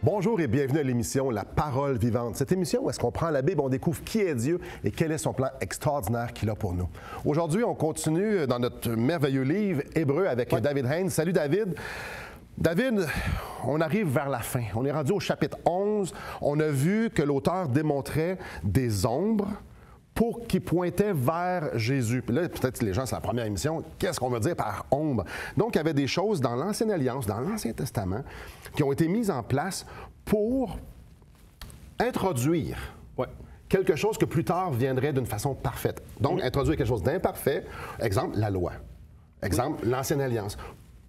Bonjour et bienvenue à l'émission La Parole vivante. Cette émission où est-ce qu'on prend la Bible, on découvre qui est Dieu et quel est son plan extraordinaire qu'il a pour nous. Aujourd'hui, on continue dans notre merveilleux livre Hébreux avec David Haynes. Salut David. David, on arrive vers la fin. On est rendu au chapitre 11. On a vu que l'auteur démontrait des ombres qui pointaient vers Jésus. Puis là, peut-être les gens, c'est la première émission, qu'est-ce qu'on veut dire par ombre? Donc, il y avait des choses dans l'Ancienne Alliance, dans l'Ancien Testament, qui ont été mises en place pour introduire quelque chose que plus tard viendrait d'une façon parfaite. Donc, introduire quelque chose d'imparfait, exemple, la loi. Exemple, l'Ancienne Alliance.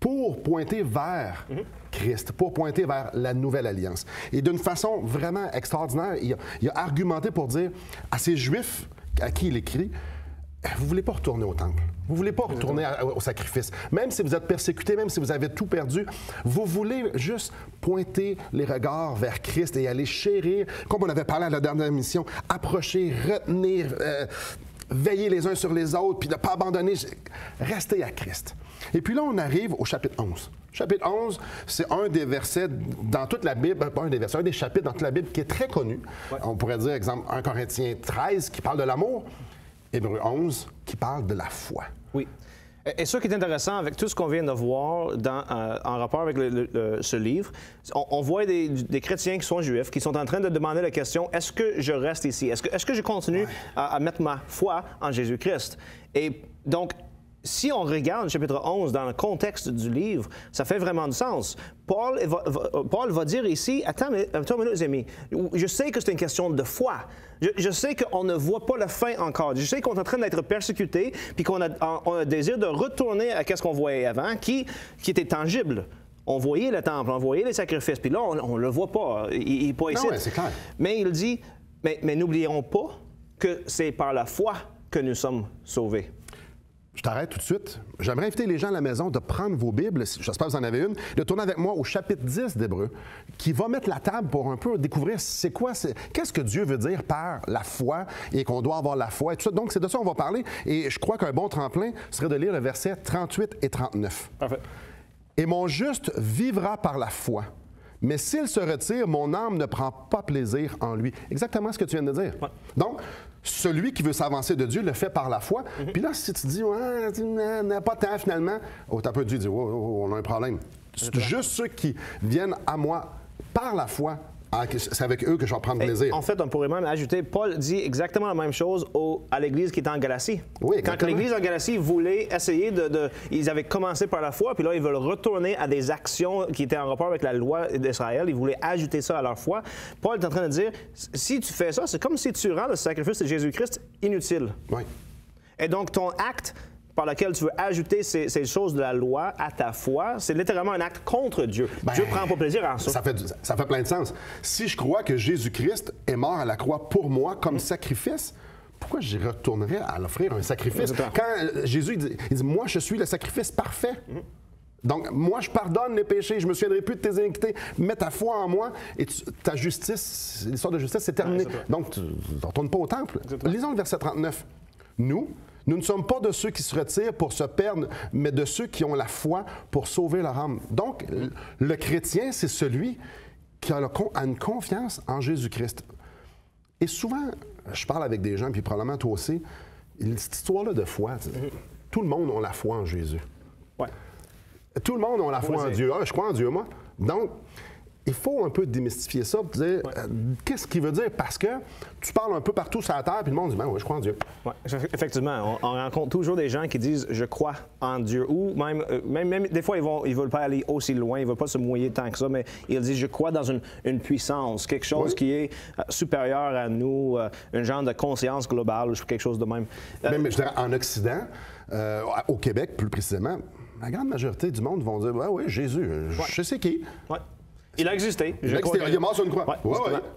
Pour pointer vers Christ, pour pointer vers la Nouvelle Alliance. Et d'une façon vraiment extraordinaire, il a argumenté pour dire à ces Juifs à qui il écrit, vous ne voulez pas retourner au temple, vous ne voulez pas retourner au sacrifice. Même si vous êtes persécutés, même si vous avez tout perdu, vous voulez juste pointer les regards vers Christ et aller chérir, comme on avait parlé à la dernière émission, approcher, retenir, veiller les uns sur les autres, puis ne pas abandonner, rester à Christ. Et puis là, on arrive au chapitre 11. Chapitre 11, c'est un des versets dans toute la Bible, pas un des versets, un des chapitres dans toute la Bible qui est très connu. On pourrait dire, exemple, 1 Corinthiens 13 qui parle de l'amour, Hébreux 11 qui parle de la foi. Oui. Et ce qui est intéressant avec tout ce qu'on vient de voir en rapport avec ce livre, on voit des chrétiens qui sont juifs, qui sont en train de demander la question, est-ce que je reste ici? Est-ce que je continue à mettre ma foi en Jésus-Christ? Et donc, si on regarde le chapitre 11 dans le contexte du livre, ça fait vraiment du sens. Paul va dire ici, attends une minute, les amis, je sais que c'est une question de foi. Je sais qu'on ne voit pas la fin encore. Je sais qu'on est en train d'être persécuté, puis qu'on a un désir de retourner à ce qu'on voyait avant, qui était tangible. On voyait le temple, on voyait les sacrifices, puis là, on ne le voit pas. Il n'est pas ici. C'est clair. Mais il dit, mais n'oublions pas que c'est par la foi que nous sommes sauvés. Je t'arrête tout de suite. J'aimerais inviter les gens à la maison de prendre vos Bibles, j'espère que vous en avez une, de tourner avec moi au chapitre 10 d'Hébreux, qui va mettre la table pour un peu découvrir qu'est-ce que Dieu veut dire par la foi et qu'on doit avoir la foi et tout ça. Donc, c'est de ça qu'on va parler. Et je crois qu'un bon tremplin serait de lire le verset 38 et 39. Parfait. « Et mon juste vivra par la foi. Mais s'il se retire, mon âme ne prend pas plaisir en lui. » Exactement ce que tu viens de dire. Ouais. Donc, celui qui veut s'avancer de Dieu le fait par la foi. Puis là, si tu dis, tu n'as pas tant finalement, t'as peu Dieu dit, on a un problème. C'est juste ceux qui viennent à moi par la foi. C'est avec eux que je vais prendre plaisir. En fait, on pourrait même ajouter, Paul dit exactement la même chose à l'Église qui est en Galatie. Oui, quand l'Église en Galatie voulait essayer ils avaient commencé par la foi, puis là, ils veulent retourner à des actions qui étaient en rapport avec la loi d'Israël. Ils voulaient ajouter ça à leur foi. Paul est en train de dire, si tu fais ça, c'est comme si tu rends le sacrifice de Jésus-Christ inutile. Oui. Et donc, ton acte par lequel tu veux ajouter ces choses de la loi à ta foi, c'est littéralement un acte contre Dieu. Dieu ne prend pas plaisir en ça. Ça fait plein de sens. Si je crois que Jésus-Christ est mort à la croix pour moi comme sacrifice, pourquoi j'y retournerais à l'offrir un sacrifice? Quand Jésus il dit, moi, je suis le sacrifice parfait. Donc, moi, je pardonne les péchés, je ne me souviendrai plus de tes iniquités. Mets ta foi en moi et ta justice, l'histoire de justice, c'est terminé. Donc, tu ne retournes pas au temple. Lisons le verset 39. Nous ne sommes pas de ceux qui se retirent pour se perdre, mais de ceux qui ont la foi pour sauver leur âme. Donc, le chrétien, c'est celui qui a une confiance en Jésus-Christ. Et souvent, je parle avec des gens, puis probablement toi aussi, cette histoire-là de foi, tout le monde a la foi en Jésus. Ouais. Tout le monde a la foi en Dieu. Je crois en Dieu, moi. Donc, il faut un peu démystifier ça, dire qu'est-ce qu'il veut dire, parce que tu parles un peu partout sur la terre, puis le monde dit, oui, je crois en Dieu. Oui, effectivement. On rencontre toujours des gens qui disent, je crois en Dieu, ou même des fois, ils ne veulent pas aller aussi loin, ils ne veulent pas se mouiller tant que ça, mais ils disent, je crois dans une puissance, quelque chose qui est supérieur à nous, un genre de conscience globale, ou quelque chose de même. Même, je dirais, en Occident, au Québec plus précisément, la grande majorité du monde vont dire, oui, Jésus, je sais qui. Ouais. Il a existé. Il est mort sur une croix.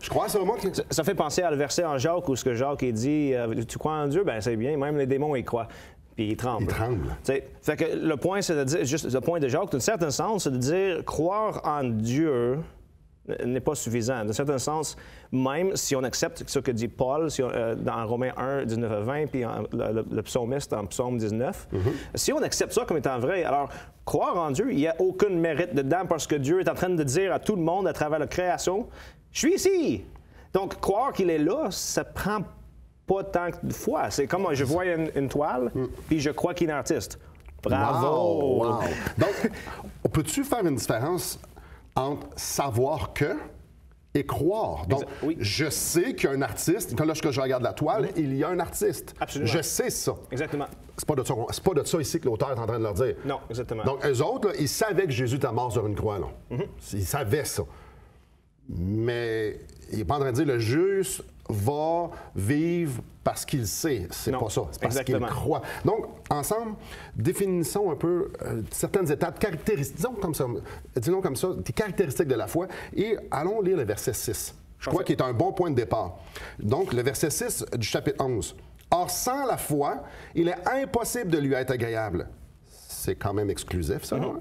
Je crois à ça, moi. Ça fait penser à le verset en Jacques où ce que Jacques dit, tu crois en Dieu? Bien, c'est bien, même les démons y croient. Puis ils tremblent. Ils tremblent. Fait que le point, c'est de dire, juste le point de Jacques, d'un certain sens, c'est de dire, croire en Dieu, n'est pas suffisant. Dans un certain sens, même si on accepte ce que dit Paul dans Romains 1, 19 à 20, puis le psalmiste en psaume 19, si on accepte ça comme étant vrai, alors croire en Dieu, il n'y a aucun mérite dedans parce que Dieu est en train de dire à tout le monde à travers la création, « Je suis ici! » Donc, croire qu'il est là, ça prend pas tant de foi. C'est comme je vois une toile, puis je crois qu'il est un artiste. Bravo! Wow. Donc, peux-tu faire une différence entre savoir que et croire? Donc, oui. Je sais qu'il y a un artiste. Quand lorsque je regarde la toile, il y a un artiste. Absolument. Je sais ça. Exactement. C'est pas de ça ici que l'auteur est en train de leur dire. Non, exactement. Donc, eux autres, là, ils savaient que Jésus était mort sur une croix. Là. Ils savaient ça. Mais il n'est pas en train de dire le juste va vivre parce qu'il sait. C'est pas ça. C'est parce qu'il croit. Donc, ensemble, définissons un peu certaines étapes, disons comme ça, des caractéristiques de la foi, et allons lire le verset 6. Je crois qu'il est un bon point de départ. Donc, le verset 6 du chapitre 11. « Or, sans la foi, il est impossible de lui être agréable. » C'est quand même exclusif, ça, hein?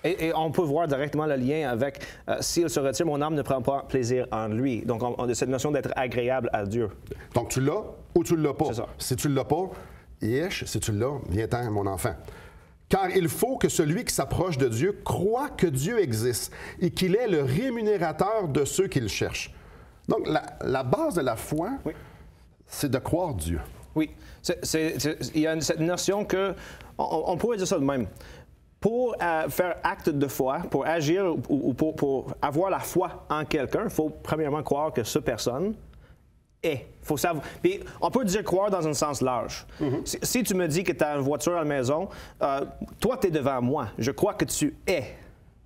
Et on peut voir directement le lien avec s'il se retire, mon âme ne prend pas plaisir en lui. Donc, on a cette notion d'être agréable à Dieu. Donc, tu l'as ou tu ne l'as pas. C'est ça. Si tu ne l'as pas, si tu l'as, viens-t'en, mon enfant. Car il faut que celui qui s'approche de Dieu croit que Dieu existe et qu'il est le rémunérateur de ceux qui le cherchent. Donc, la base de la foi, c'est de croire Dieu. Oui. Il y a cette notion que, on pourrait dire ça de même. Pour faire acte de foi, pour agir ou pour avoir la foi en quelqu'un, il faut premièrement croire que cette personne est. Faut savoir. Puis on peut dire croire dans un sens large. Si tu me dis que tu as une voiture à la maison, toi, tu es devant moi. Je crois que tu es.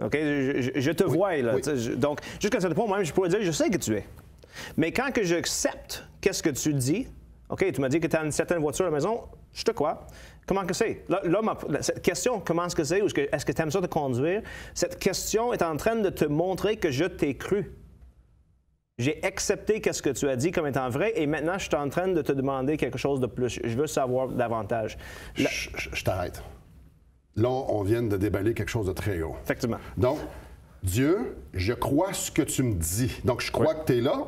OK? Je te vois, là. Donc, jusqu'à ce point, moi-même, je pourrais dire je sais que tu es. Mais quand que j'accepte qu'est-ce que tu dis, OK, tu m'as dit que tu as une certaine voiture à la maison, je te crois. Comment que c'est? Là, cette question, comment est-ce que c'est, ou est-ce que tu aimes ça de conduire, cette question est en train de te montrer que je t'ai cru. J'ai accepté ce que tu as dit comme étant vrai, et maintenant, je suis en train de te demander quelque chose de plus. Je veux savoir davantage. Je t'arrête. Là, on vient de déballer quelque chose de très gros. Effectivement. Donc, Dieu, je crois ce que tu me dis. Donc, je crois que tu es là,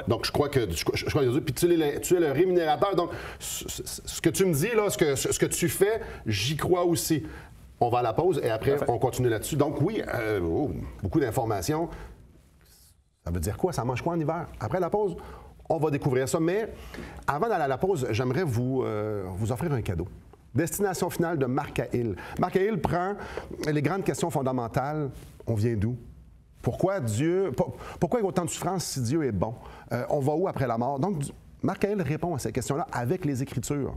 Donc, je crois que Dieu, puis tu es le rémunérateur. Donc, ce que tu me dis, là, ce que tu fais, j'y crois aussi. On va à la pause et après, on continue là-dessus. Donc, oui, beaucoup d'informations. Ça veut dire quoi? Ça mange quoi en hiver? Après la pause, on va découvrir ça. Mais avant d'aller à la pause, j'aimerais vous offrir un cadeau. Destination finale de Marc Hahil. Marc Hahil prend les grandes questions fondamentales. On vient d'où? Pourquoi Dieu, pourquoi il y a autant de souffrance si Dieu est bon? On va où après la mort? Donc, Marc Hahil répond à ces questions-là avec les Écritures.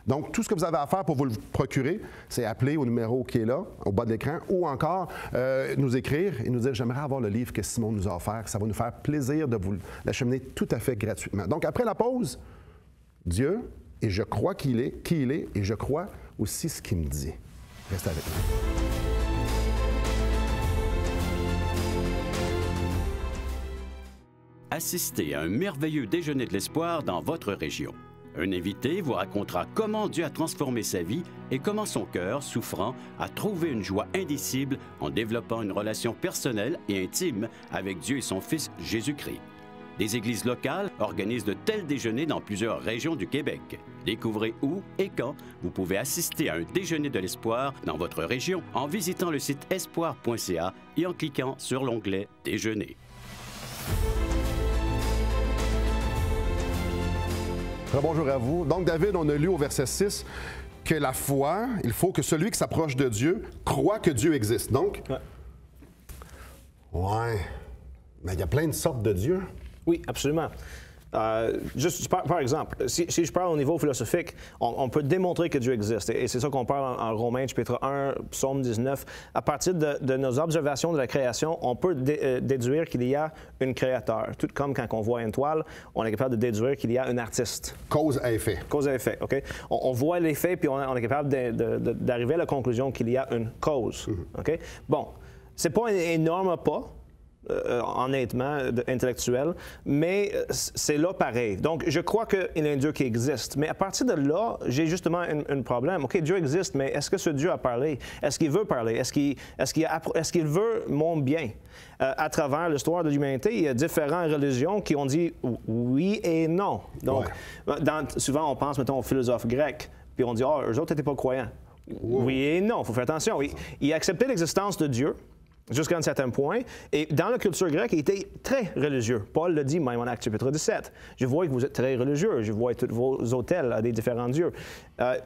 Donc, tout ce que vous avez à faire pour vous le procurer, c'est appeler au numéro qui est là, au bas de l'écran, ou encore nous écrire et nous dire « J'aimerais avoir le livre que Simon nous a offert. Ça va nous faire plaisir de vous l'acheminer tout à fait gratuitement. » Donc, après la pause, Dieu, et je crois qu'il est, qui il est, et je crois aussi ce qu'il me dit. Restez avec nous. Assistez à un merveilleux déjeuner de l'espoir dans votre région. Un invité vous racontera comment Dieu a transformé sa vie et comment son cœur, souffrant, a trouvé une joie indicible en développant une relation personnelle et intime avec Dieu et son Fils Jésus-Christ. Des églises locales organisent de tels déjeuners dans plusieurs régions du Québec. Découvrez où et quand vous pouvez assister à un déjeuner de l'espoir dans votre région en visitant le site espoir.ca et en cliquant sur l'onglet « Déjeuner ». Bonjour à vous. Donc, David, on a lu au verset 6 que la foi, il faut que celui qui s'approche de Dieu croit que Dieu existe. Donc, mais il y a plein de sortes de dieux. Oui, absolument. Juste par exemple, si je parle au niveau philosophique, on peut démontrer que Dieu existe. Et c'est ça qu'on parle en Romains, chapitre 1, psaume 19. À partir de nos observations de la création, on peut déduire qu'il y a un créateur. Tout comme quand on voit une toile, on est capable de déduire qu'il y a un artiste. Cause à effet. Cause à effet, OK? On voit l'effet, puis on est capable d'arriver à la conclusion qu'il y a une cause, OK? Bon, c'est pas un énorme pas, honnêtement, intellectuel, mais c'est là pareil. Donc, je crois qu'il y a un Dieu qui existe. Mais à partir de là, j'ai justement un problème. OK, Dieu existe, mais est-ce que ce Dieu a parlé? Est-ce qu'il veut parler? Est-ce qu'il veut mon bien? À travers l'histoire de l'humanité, il y a différentes religions qui ont dit oui et non. Donc, souvent, on pense, mettons, aux philosophes grecs, puis on dit, eux autres n'étaient pas croyants. Wow. Oui et non, il faut faire attention. Il acceptait l'existence de Dieu jusqu'à un certain point. Et dans la culture grecque, il était très religieux. Paul le dit même en Actes chapitre 17. Je vois que vous êtes très religieux. Je vois tous vos autels à des différents dieux.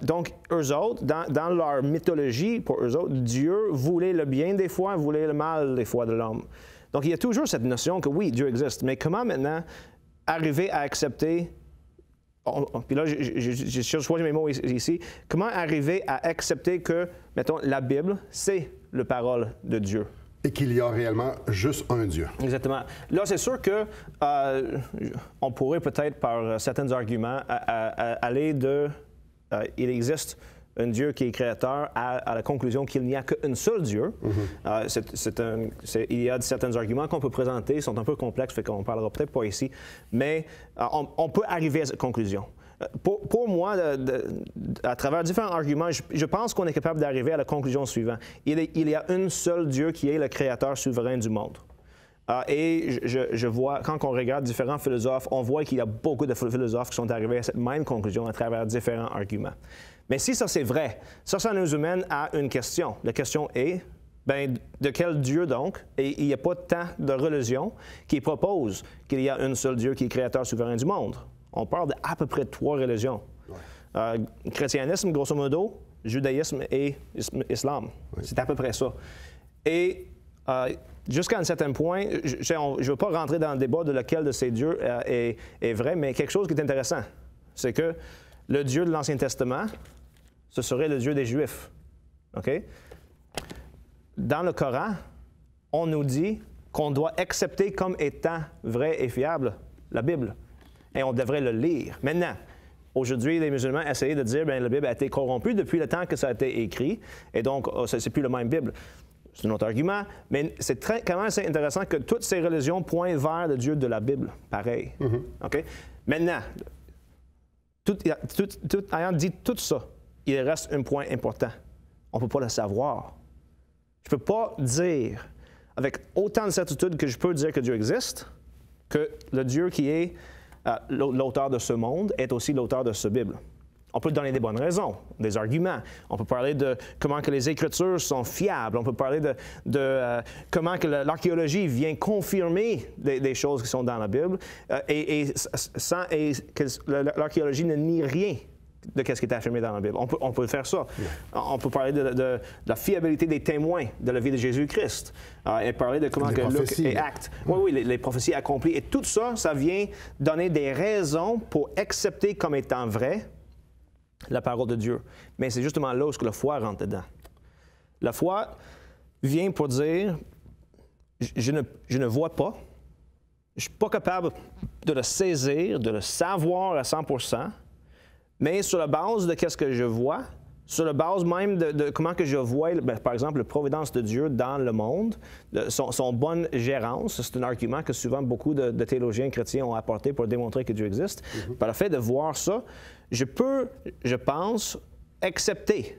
Donc, eux autres, dans leur mythologie, pour eux autres, Dieu voulait le bien des fois, voulait le mal des fois de l'homme. Donc, il y a toujours cette notion que oui, Dieu existe. Mais comment maintenant arriver à accepter... Puis là, je choisis mes mots ici. Comment arriver à accepter que, mettons, la Bible, c'est la parole de Dieu? Et qu'il y a réellement juste un Dieu. Exactement. Là, c'est sûr que on pourrait peut-être, par certains arguments, aller de il existe un Dieu qui est créateur à la conclusion qu'il n'y a qu'un seul Dieu. Il y a certains arguments qu'on peut présenter, ils sont un peu complexes, fait qu'on ne parlera peut-être pas ici, mais on peut arriver à cette conclusion. Pour moi, à travers différents arguments, je pense qu'on est capable d'arriver à la conclusion suivante. Il y a un seul Dieu qui est le créateur souverain du monde. Et je vois, quand on regarde différents philosophes, on voit qu'il y a beaucoup de philosophes qui sont arrivés à cette même conclusion à travers différents arguments. Mais si ça c'est vrai, ça nous amène à une question. La question est, de quel Dieu donc? Et il n'y a pas tant de religions qui proposent qu'il y a un seul Dieu qui est créateur souverain du monde. On parle d'à peu près 3 religions. Ouais. Chrétianisme, grosso modo, judaïsme et islam. Oui. C'est à peu près ça. Et jusqu'à un certain point, je ne veux pas rentrer dans le débat de lequel de ces dieux est vrai, mais quelque chose qui est intéressant, c'est que le Dieu de l'Ancien Testament, ce serait le Dieu des Juifs. OK? Dans le Coran, on nous dit qu'on doit accepter comme étant vrai et fiable la Bible. Et on devrait le lire. Maintenant, aujourd'hui, les musulmans essayent de dire que la Bible a été corrompue depuis le temps que ça a été écrit, et donc c'est plus la même Bible. C'est un autre argument, mais c'est quand même assez intéressant que toutes ces religions pointent vers le Dieu de la Bible, pareil. Mm-hmm. OK? Maintenant, ayant dit tout ça, il reste un point important. On ne peut pas le savoir. Je ne peux pas dire, avec autant de certitude que je peux dire que Dieu existe, que le Dieu qui est l'auteur de ce monde est aussi l'auteur de cette Bible. On peut donner des bonnes raisons, des arguments. On peut parler de comment que les Écritures sont fiables. On peut parler de comment que l'archéologie vient confirmer des choses qui sont dans la Bible et que l'archéologie ne nie rien de ce qui est affirmé dans la Bible. On peut faire ça. Yeah. On peut parler de la fiabilité des témoins de la vie de Jésus-Christ et parler de comment que Luc et Actes. Oui, les prophéties accomplies. Et tout ça, ça vient donner des raisons pour accepter comme étant vrai la parole de Dieu. Mais c'est justement là où la foi rentre dedans. La foi vient pour dire, je ne vois pas, je ne suis pas capable de le saisir, de le savoir à 100%, mais sur la base de ce que je vois, sur la base même de comment que je vois, par exemple, la providence de Dieu dans le monde, son bonne gérance, c'est un argument que souvent beaucoup de théologiens chrétiens ont apporté pour démontrer que Dieu existe. Mm-hmm. Par le fait de voir ça, je peux, je pense, accepter.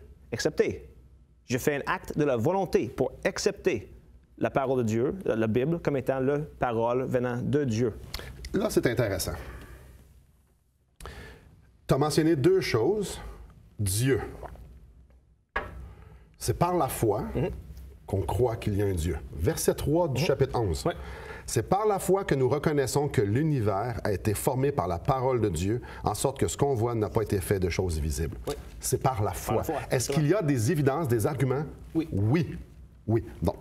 Je fais un acte de la volonté pour accepter la parole de Dieu, la Bible, comme étant la parole venant de Dieu. Là, c'est intéressant. Tu as mentionné 2 choses. Dieu. C'est par la foi qu'on croit qu'il y a un Dieu. Verset 3 du chapitre 11. Ouais. C'est par la foi que nous reconnaissons que l'univers a été formé par la parole de Dieu, en sorte que ce qu'on voit n'a pas été fait de choses visibles. Oui. C'est par la foi. Est-ce qu'il y a des évidences, des arguments? Oui. Oui. Donc,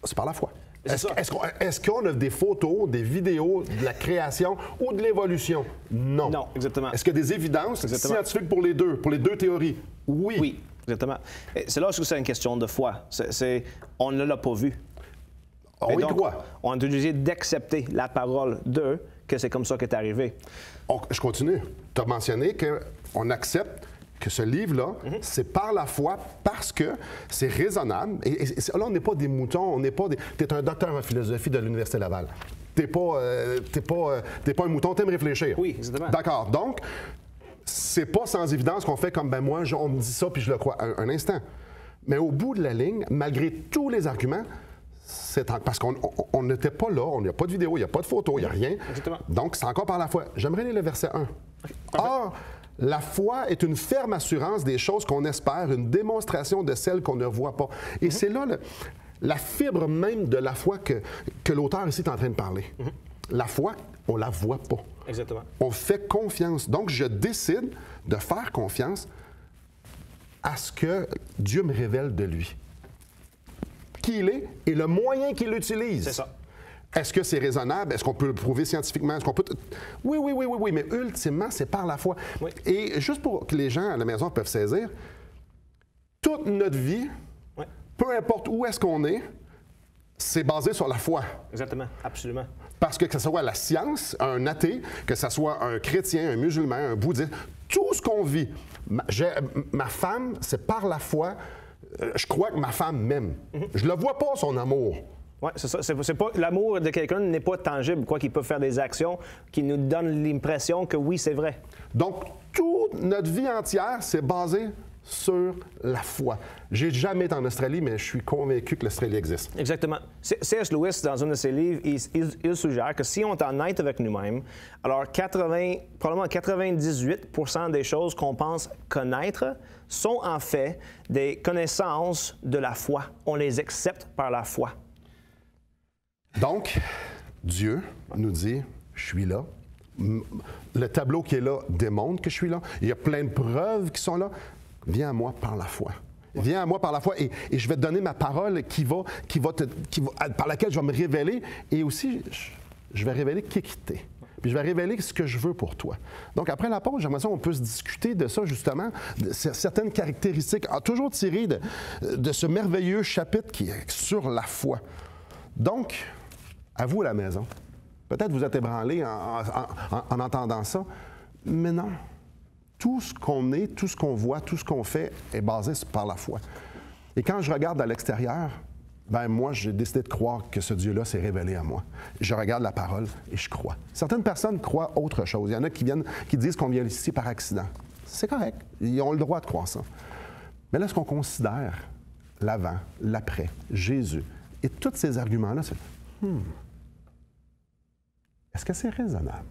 c'est par la foi. Est-ce qu'on a des photos, des vidéos de la création ou de l'évolution? Non. Non, exactement. Est-ce qu'il y a des évidences scientifiques pour les deux théories? Oui. Oui, exactement. C'est là où c'est une question de foi. On ne l'a pas vu. On y croit. On est obligé d'accepter la parole que c'est comme ça qu'est arrivé. Je continue. Tu as mentionné qu'on accepte que ce livre-là, c'est par la foi parce que c'est raisonnable. Et là, on n'est pas des moutons, on n'est pas des... Tu es un docteur en philosophie de l'Université Laval. T'es pas un mouton, t'aimes réfléchir. Oui, exactement. D'accord. Donc, c'est pas sans évidence qu'on fait comme, ben moi, on me dit ça puis je le crois. Un instant. Mais au bout de la ligne, malgré tous les arguments, parce qu'on n'était pas là, il n'y a pas de vidéo, il n'y a pas de photo, il n'y a rien. Exactement. Donc, c'est encore par la foi. J'aimerais lire le verset 1. Or, la foi est une ferme assurance des choses qu'on espère, une démonstration de celles qu'on ne voit pas. Et c'est là la fibre même de la foi que l'auteur ici est en train de parler. La foi, on ne la voit pas. Exactement. On fait confiance. Donc, je décide de faire confiance à ce que Dieu me révèle de lui. Qui il est et le moyen qu'il utilise. C'est ça. Est-ce que c'est raisonnable? Est-ce qu'on peut le prouver scientifiquement? Est-ce qu'on peut... Oui, mais ultimement, c'est par la foi. Oui. Et juste pour que les gens à la maison peuvent saisir, toute notre vie, peu importe où est-ce qu'on est, c'est basé sur la foi. Exactement, absolument. Parce que ce soit la science, un athée, que ce soit un chrétien, un musulman, un bouddhiste, tout ce qu'on vit, ma femme, c'est par la foi, je crois que ma femme m'aime. Je ne le vois pas, son amour. Oui, c'est ça. C'est pas, l'amour de quelqu'un n'est pas tangible, quoi qu'il peut faire des actions qui nous donnent l'impression que oui, c'est vrai. Donc, toute notre vie entière, c'est basé sur la foi. J'ai jamais été en Australie, mais je suis convaincu que l'Australie existe. Exactement. C.S. Lewis, dans un de ses livres, il suggère que si on est honnête avec nous-mêmes, alors probablement 98% des choses qu'on pense connaître sont en fait des connaissances de la foi. On les accepte par la foi. Donc, Dieu nous dit, je suis là. Le tableau qui est là démontre que je suis là. Il y a plein de preuves qui sont là. Viens à moi par la foi. Viens à moi par la foi et je vais te donner ma parole par laquelle je vais me révéler et aussi, je vais révéler qui t'es. Puis je vais révéler ce que je veux pour toi. Donc, après la pause, j'aimerais qu'on puisse discuter de ça, justement, de certaines caractéristiques, toujours tirées de ce merveilleux chapitre qui est sur la foi. Donc, à vous à la maison. Peut-être vous êtes ébranlés en entendant ça, mais non. Tout ce qu'on est, tout ce qu'on voit, tout ce qu'on fait est basé par la foi. Et quand je regarde à l'extérieur, ben moi, j'ai décidé de croire que ce Dieu-là s'est révélé à moi. Je regarde la parole et je crois. Certaines personnes croient autre chose. Il y en a qui disent qu'on vient ici par accident. C'est correct. Ils ont le droit de croire ça. Mais là, ce qu'on considère l'avant, l'après, Jésus, et tous ces arguments-là, c'est est-ce que c'est raisonnable?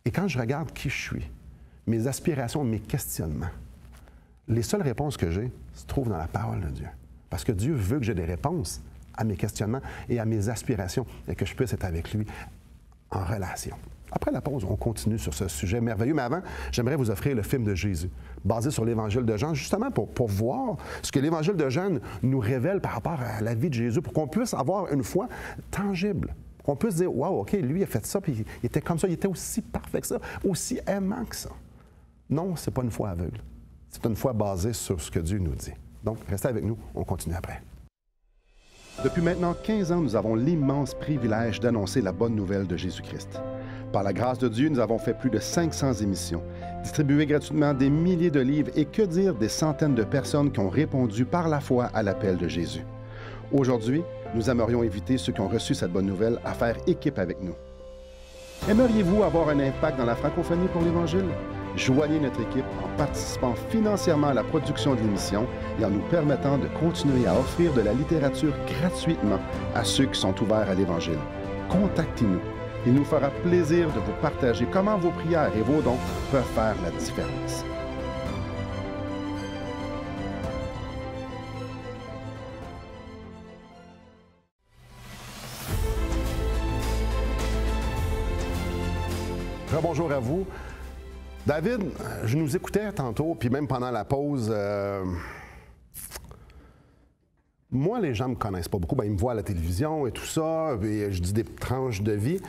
Et quand je regarde qui je suis, mes aspirations, mes questionnements, les seules réponses que j'ai se trouvent dans la parole de Dieu. Parce que Dieu veut que j'ai des réponses à mes questionnements et à mes aspirations et que je puisse être avec lui en relation. Après la pause, on continue sur ce sujet merveilleux. Mais avant, j'aimerais vous offrir le film de Jésus, basé sur l'Évangile de Jean, justement pour voir ce que l'Évangile de Jean nous révèle par rapport à la vie de Jésus, pour qu'on puisse avoir une foi tangible. Qu'on puisse dire, wow, OK, lui, il a fait ça, puis il était comme ça, il était aussi parfait que ça, aussi aimant que ça. Non, ce n'est pas une foi aveugle. C'est une foi basée sur ce que Dieu nous dit. Donc, restez avec nous, on continue après. Depuis maintenant 15 ans, nous avons l'immense privilège d'annoncer la bonne nouvelle de Jésus-Christ. Par la grâce de Dieu, nous avons fait plus de 500 émissions, distribué gratuitement des milliers de livres et que dire des centaines de personnes qui ont répondu par la foi à l'appel de Jésus. Aujourd'hui, nous aimerions inviter ceux qui ont reçu cette bonne nouvelle à faire équipe avec nous. Aimeriez-vous avoir un impact dans la francophonie pour l'Évangile? Joignez notre équipe en participant financièrement à la production de l'émission et en nous permettant de continuer à offrir de la littérature gratuitement à ceux qui sont ouverts à l'Évangile. Contactez-nous. Il nous fera plaisir de vous partager comment vos prières et vos dons peuvent faire la différence. Bonjour à vous. David, je nous écoutais tantôt, puis même pendant la pause, moi, les gens ne me connaissent pas beaucoup. Bien, ils me voient à la télévision et tout ça, et je dis des tranches de vie.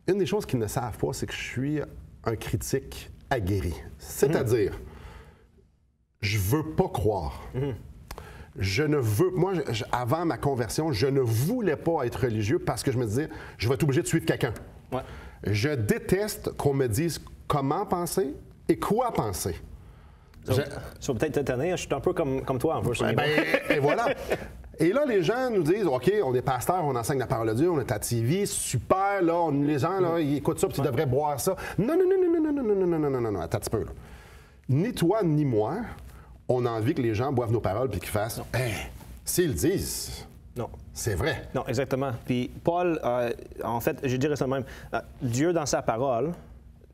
Une des choses qu'ils ne savent pas, c'est que je suis un critique aguerri. C'est-à-dire, je veux pas croire. Je ne veux... Moi, avant ma conversion, je ne voulais pas être religieux parce que je me disais, je vais être obligé de suivre quelqu'un. Ouais. Je déteste qu'on me dise comment penser et quoi penser. Ça va peut-être t'étonner, je suis un peu comme toi, un peu. Et voilà. Et là, les gens nous disent, OK, on est pasteur, on enseigne la parole de Dieu, on est à TV, super, là, les gens, là, ils écoutent ça, puis ils devraient boire ça. Non, attends un petit peu, là. Ni toi, ni moi, on a envie que les gens boivent nos paroles puis qu'ils fassent, s'ils disent... Non. C'est vrai. Non, exactement. Puis Paul, en fait, je dirais ça même, Dieu, dans sa parole,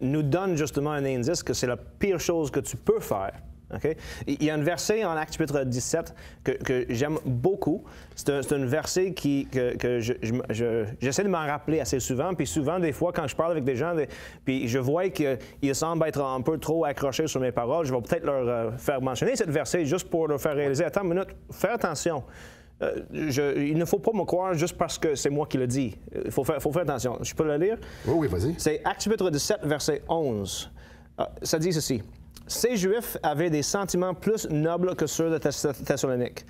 nous donne justement un indice que c'est la pire chose que tu peux faire. Okay? Il y a un verset en Actes chapitre 17 que j'aime beaucoup. C'est un verset que j'essaie de m'en rappeler assez souvent. Puis souvent, des fois, quand je parle avec des gens, puis je vois qu'ils semblent être un peu trop accrochés sur mes paroles, je vais peut-être leur faire mentionner ce verset juste pour leur faire réaliser, attends une minute, fais attention. Il ne faut pas me croire juste parce que c'est moi qui le dis. Il faut faire attention. Je peux le lire? Oui, vas-y. C'est Actes chapitre 17, verset 11. Ça dit ceci. « Ces Juifs avaient des sentiments plus nobles que ceux de Thessalonique.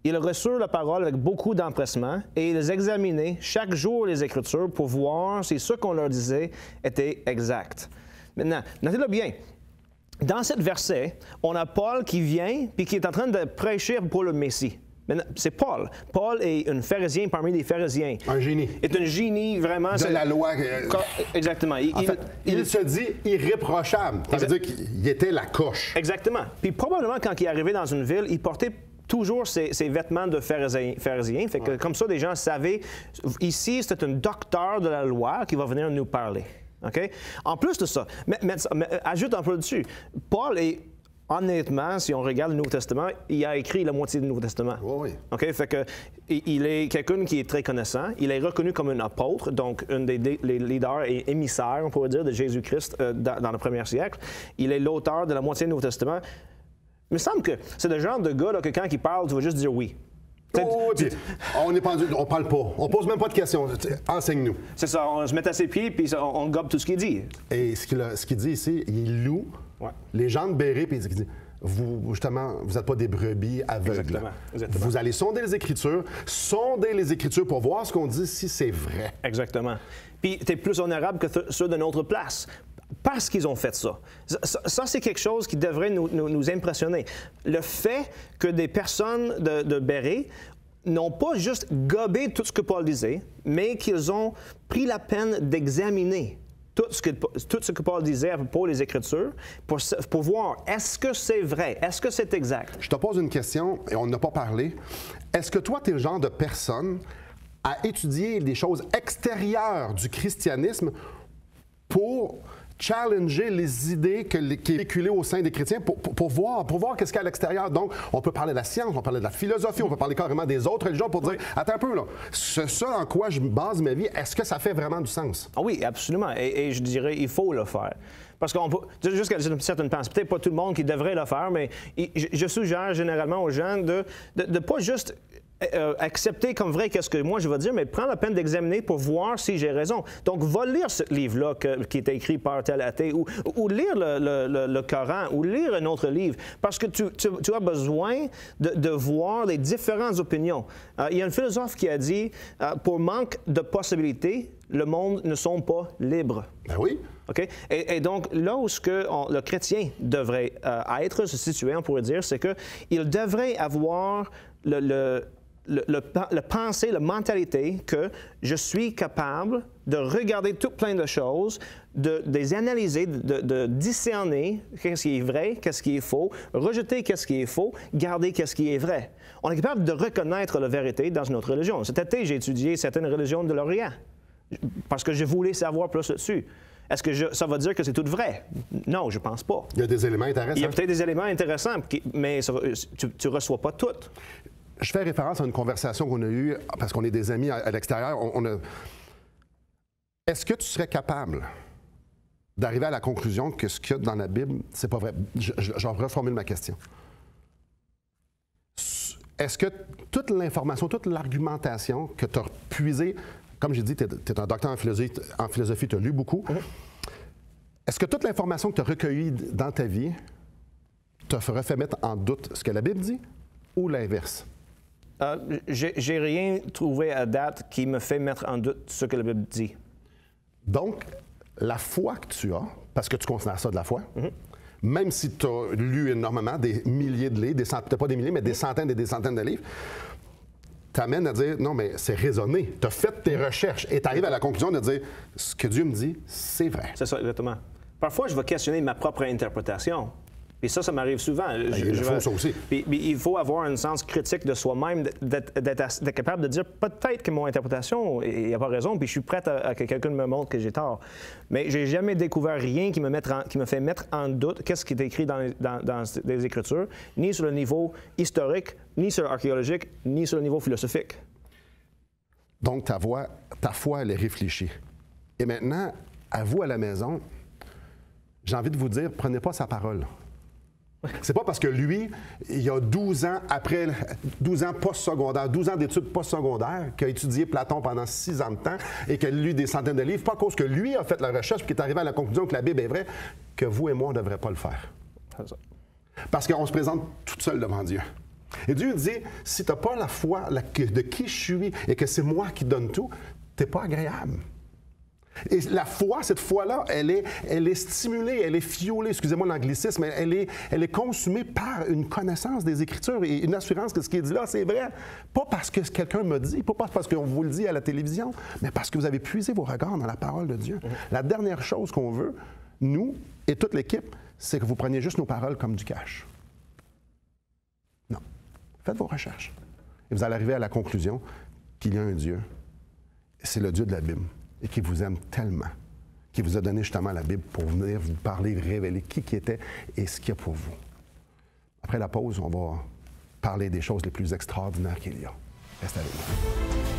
Ils reçurent la parole avec beaucoup d'empressement et ils examinaient chaque jour les Écritures pour voir si ce qu'on leur disait était exact. » Maintenant, notez-le bien. Dans ce verset, on a Paul qui vient et qui est en train de prêcher pour le Messie. C'est Paul. Paul est un pharisien parmi les pharisiens. Un génie. Est un génie, vraiment. De la loi. Exactement. Il se dit irréprochable. Ça veut dire qu'il était la coche. Exactement. Puis probablement, quand il est arrivé dans une ville, il portait toujours ses vêtements de pharisien. Fait que, comme ça, des gens savaient, ici, c'est un docteur de la loi qui va venir nous parler. OK? En plus de ça, ajoute un peu dessus, Paul est... Honnêtement, si on regarde le Nouveau Testament, il a écrit la moitié du Nouveau Testament. Oui. OK? Fait que il est quelqu'un qui est très connaissant. Il est reconnu comme un apôtre, donc un des leaders et émissaires, on pourrait dire, de Jésus-Christ dans le premier siècle. Il est l'auteur de la moitié du Nouveau Testament. Il me semble que c'est le genre de gars là, que quand il parle, tu vas juste dire oui. On parle pas. On pose même pas de questions. Enseigne-nous. C'est ça. On se met à ses pieds puis on gobe tout ce qu'il dit. Et ce qu'il dit ici, il loue les gens de Bérée puis il dit vous n'êtes pas des brebis aveugles. Exactement. Vous allez sonder les Écritures pour voir ce qu'on dit si c'est vrai. Exactement. Puis tu es plus honorable que ceux de notre place. Parce qu'ils ont fait ça. Ça, c'est quelque chose qui devrait nous impressionner. Le fait que des personnes de Bérée n'ont pas juste gobé tout ce que Paul disait, mais qu'ils ont pris la peine d'examiner tout ce que Paul disait à propos des Écritures pour voir, est-ce que c'est vrai? Est-ce que c'est exact? Je te pose une question, et on n'a pas parlé. Est-ce que toi, tu es le genre de personne à étudier des choses extérieures du christianisme pour challenger les idées qui est véhiculées au sein des chrétiens pour voir qu'est-ce qu'il y a à l'extérieur. Donc, on peut parler de la science, on peut parler de la philosophie, on peut parler carrément des autres religions pour dire, attends un peu, là, ce en quoi je base ma vie, est-ce que ça fait vraiment du sens? Ah oui, absolument. Et je dirais, il faut le faire. Parce qu'on peut, jusqu'à une certaine pense, peut-être pas tout le monde qui devrait le faire, mais je suggère généralement aux gens de pas juste accepter comme vrai qu'est-ce que moi je vais dire, mais prendre la peine d'examiner pour voir si j'ai raison. Donc, va lire ce livre-là qui est écrit par tel athée, ou lire le Coran, ou lire un autre livre, parce que tu as besoin de voir les différentes opinions. Il y a un philosophe qui a dit, pour manque de possibilités, le monde ne sont pas libres. Ben oui. OK? Et donc, là où le chrétien devrait être, se situer, on pourrait dire, c'est qu'il devrait avoir le pensée, la mentalité que je suis capable de regarder tout plein de choses, de les analyser, de discerner qu'est-ce qui est vrai, qu'est-ce qui est faux, rejeter qu'est-ce qui est faux, garder qu'est-ce qui est vrai. On est capable de reconnaître la vérité dans une autre religion. Cet été, j'ai étudié certaines religions de l'Orient parce que je voulais savoir plus là-dessus. Est-ce que ça va dire que c'est tout vrai? Non, je pense pas. Il y a des éléments intéressants. Il y a peut-être des éléments intéressants, mais tu ne reçois pas tout. Je fais référence à une conversation qu'on a eue, parce qu'on est des amis à l'extérieur. Est-ce que tu serais capable d'arriver à la conclusion que ce qu'il y a dans la Bible, c'est pas vrai? Je reformule ma question. Est-ce que toute l'information, toute l'argumentation que tu as puisée, comme j'ai dit, tu es un docteur en philosophie, tu as lu beaucoup. Est-ce que toute l'information que tu as recueillie dans ta vie te ferait fait mettre en doute ce que la Bible dit ou l'inverse? J'ai rien trouvé à date qui me fait mettre en doute ce que la Bible dit. Donc, la foi que tu as, parce que tu considères ça de la foi, même si tu as lu énormément, des milliers de livres, peut-être pas des milliers, mais des centaines et des centaines de livres, t'amène à dire, non, mais c'est raisonné. Tu as fait tes recherches et tu arrives à la conclusion de dire, ce que Dieu me dit, c'est vrai. C'est ça, exactement. Parfois, je vais questionner ma propre interprétation. Et ça m'arrive souvent. Il faut ça aussi. Puis il faut avoir un sens critique de soi-même, d'être capable de dire peut-être que mon interprétation, il n'y a pas raison, puis je suis prêt à que quelqu'un me montre que j'ai tort. Mais j'ai jamais découvert rien qui me fait mettre en doute qu'est-ce qui est écrit dans les Écritures, ni sur le niveau historique, ni sur l'archéologique, ni sur le niveau philosophique. Donc, ta foi, elle est réfléchie. Et maintenant, à vous à la maison, j'ai envie de vous dire, prenez pas sa parole. C'est pas parce que lui, il y a 12 ans après, 12 ans post-secondaire, 12 ans d'études post-secondaires, qui a étudié Platon pendant 6 ans de temps et qui a lu des centaines de livres, pas à cause que lui a fait la recherche et qu'il est arrivé à la conclusion que la Bible est vraie, que vous et moi, on ne devrait pas le faire. Parce qu'on se présente tout seul devant Dieu. Et Dieu dit, si tu n'as pas la foi de qui je suis et que c'est moi qui donne tout, tu n'es pas agréable. Et la foi, cette foi-là, elle est stimulée, elle est fiolée, excusez-moi l'anglicisme, elle est consumée par une connaissance des Écritures et une assurance que ce qui est dit là, c'est vrai. Pas parce que quelqu'un me dit, pas parce qu'on vous le dit à la télévision, mais parce que vous avez puisé vos regards dans la parole de Dieu. La dernière chose qu'on veut, nous et toute l'équipe, c'est que vous preniez juste nos paroles comme du cash. Non. Faites vos recherches. Et vous allez arriver à la conclusion qu'il y a un Dieu. C'est le Dieu de la Bible. Et qui vous aime tellement, qui vous a donné justement la Bible pour venir vous parler, révéler qui était et ce qu'il y a pour vous. Après la pause, on va parler des choses les plus extraordinaires qu'il y a. Restez avec nous.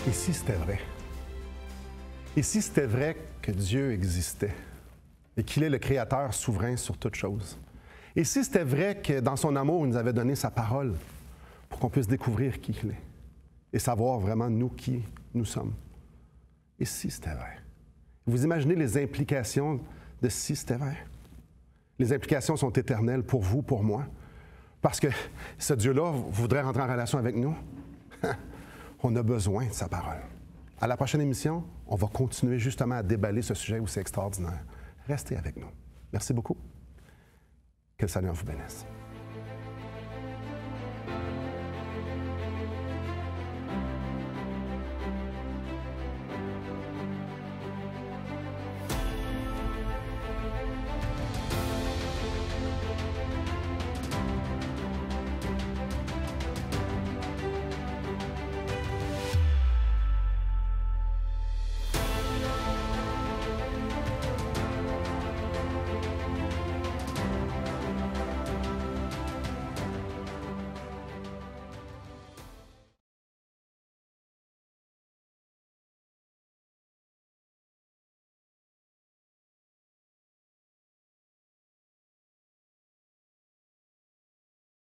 Et si c'était vrai? Et si c'était vrai que Dieu existait et qu'il est le Créateur souverain sur toutes choses? Et si c'était vrai que dans son amour, il nous avait donné sa parole pour qu'on puisse découvrir qui il est et savoir vraiment nous qui nous sommes? Et si c'était vrai? Vous imaginez les implications de si c'était vrai? Les implications sont éternelles pour vous, pour moi, parce que ce Dieu-là voudrait rentrer en relation avec nous. On a besoin de sa parole. À la prochaine émission, on va continuer justement à déballer ce sujet où c'est extraordinaire. Restez avec nous. Merci beaucoup. Que le Seigneur vous bénisse.